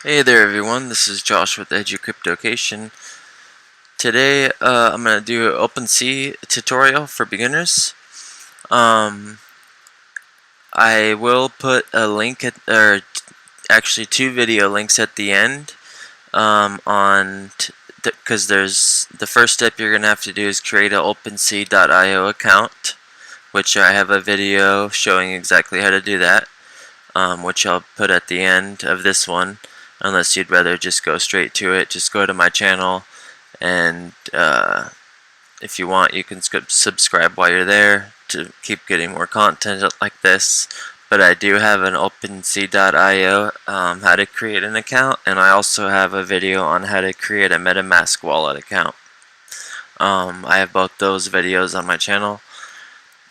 Hey there everyone, this is Josh with EduCryptocation. Today I'm going to do an OpenSea tutorial for beginners. I will put a link or actually two video links at the end because there's the first step you're going to have to do is create an OpenSea.io account, which I have a video showing exactly how to do that, which I'll put at the end of this one. Unless you'd rather just go straight to it, just go to my channel, and if you want you can subscribe while you're there to keep getting more content like this. But I do have an OpenSea.io how to create an account, and I also have a video on how to create a MetaMask wallet account. I have both those videos on my channel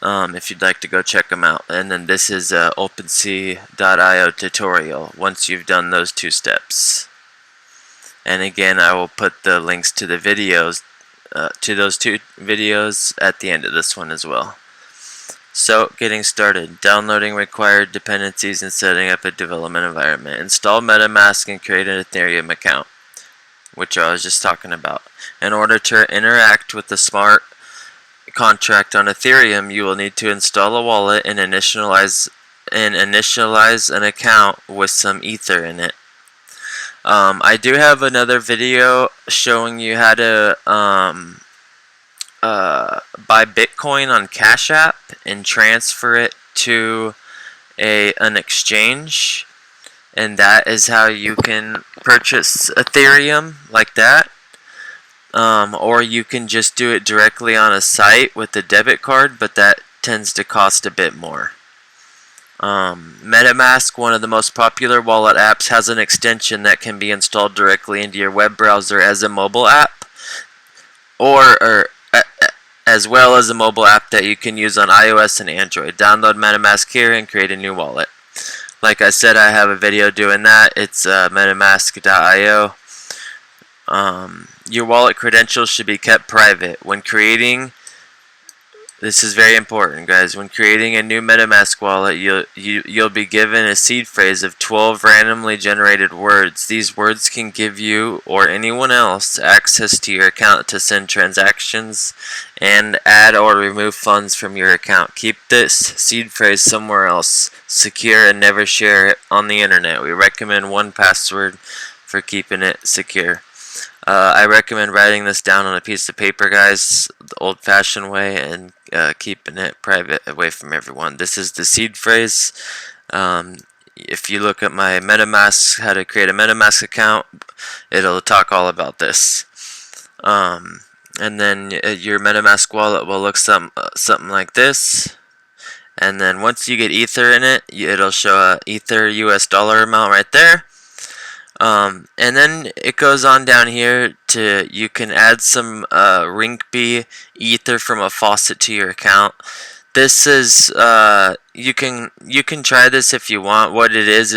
if you'd like to go check them out. And then this is a OpenSea.io tutorial once you've done those two steps. And again, I will put the links to the videos, to those two videos at the end of this one as well. So, getting started. Downloading required dependencies and setting up a development environment. Install MetaMask and create an Ethereum account, which I was just talking about. In order to interact with the smart contract on Ethereum, you will need to install a wallet and initialize an account with some Ether in it. I do have another video showing you how to buy Bitcoin on Cash App and transfer it to an exchange, and that is how you can purchase Ethereum like that. Or you can just do it directly on a site with a debit card, but that tends to cost a bit more. MetaMask, one of the most popular wallet apps, has an extension that can be installed directly into your web browser as a mobile app, or as well as a mobile app that you can use on iOS and Android. Download MetaMask here and create a new wallet. Like I said, I have a video doing that. It's metamask.io. Your wallet credentials should be kept private. When creating, this is very important, guys. When creating a new MetaMask wallet, you'll be given a seed phrase of 12 randomly generated words. These words can give you or anyone else access to your account to send transactions and add or remove funds from your account. Keep this seed phrase somewhere else, secure, and never share it on the internet. We recommend 1Password for keeping it secure. I recommend writing this down on a piece of paper, guys, the old-fashioned way, and keeping it private away from everyone. This is the seed phrase. If you look at my MetaMask, how to create a MetaMask account, it'll talk all about this. And then your MetaMask wallet will look something like this. And then once you get Ether in it, it'll show a Ether US dollar amount right there. And then it goes on down here to you can add some Rinkeby Ether from a faucet to your account. This is you can try this if you want. What it is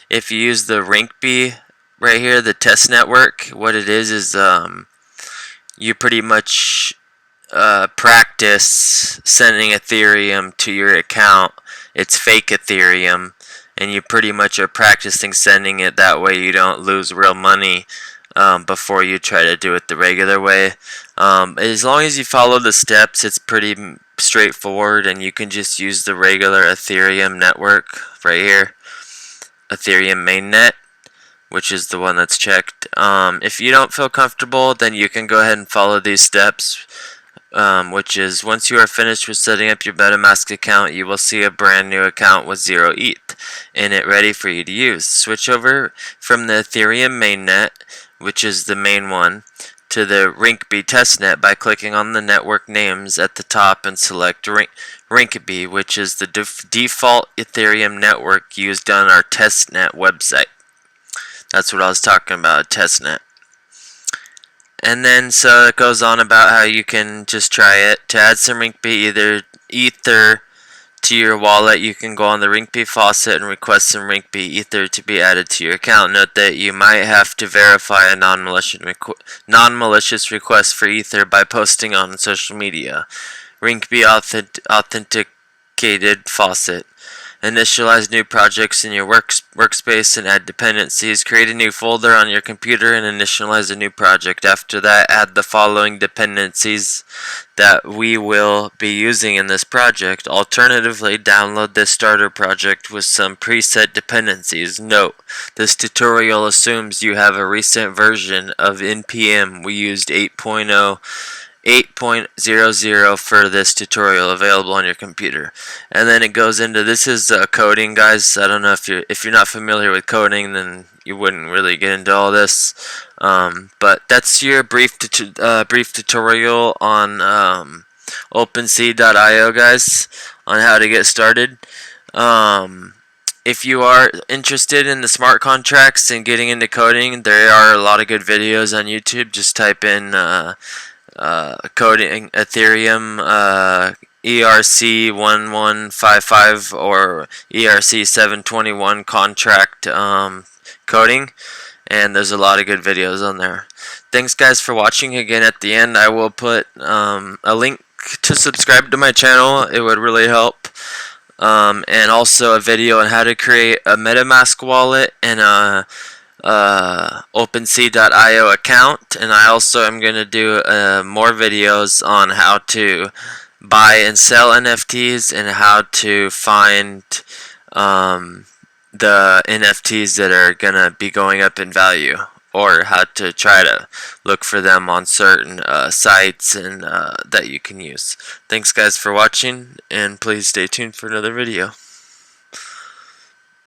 if you use the Rinkeby right here, the test network, what it is you pretty much practice sending Ethereum to your account. It's fake Ethereum, and you pretty much are practicing sending it that way you don't lose real money before you try to do it the regular way. As long as you follow the steps, it's pretty straightforward, and you can just use the regular Ethereum network right here, Ethereum mainnet, which is the one that's checked. If you don't feel comfortable, then you can go ahead and follow these steps. Which is once you are finished with setting up your MetaMask account, you will see a brand new account with 0 ETH in it ready for you to use. Switch over from the Ethereum mainnet, which is the main one, to the Rinkeby testnet by clicking on the network names at the top and select Rinkeby, which is the default Ethereum network used on our testnet website. That's what I was talking about, testnet. And then so it goes on about how you can just try it. To add some Rinkeby Ether to your wallet, you can go on the Rinkeby faucet and request some Rinkeby Ether to be added to your account. Note that you might have to verify a non-malicious request for Ether by posting on social media. Rinkeby authenticated faucet. Initialize new projects in your workspace and add dependencies. Create a new folder on your computer and initialize a new project. After that, add the following dependencies that we will be using in this project. Alternatively, download this starter project with some preset dependencies. Note, this tutorial assumes you have a recent version of NPM. We used 8.00 for this tutorial, available on your computer. And then it goes into, this is coding, guys. I don't know if you're not familiar with coding, then you wouldn't really get into all this. But that's your brief tutorial on OpenSea.io, guys, on how to get started. If you are interested in the smart contracts and getting into coding, there are a lot of good videos on YouTube. Just type in coding Ethereum ERC1155 or ERC721 contract coding, and there's a lot of good videos on there. Thanks, guys, for watching. Again, at the end I will put a link to subscribe to my channel. It would really help. And also a video on how to create a MetaMask wallet and a OpenSea.io account. And I also am going to do more videos on how to buy and sell NFTs and how to find the NFTs that are going to be going up in value, or how to try to look for them on certain sites and that you can use. Thanks, guys, for watching, and please stay tuned for another video.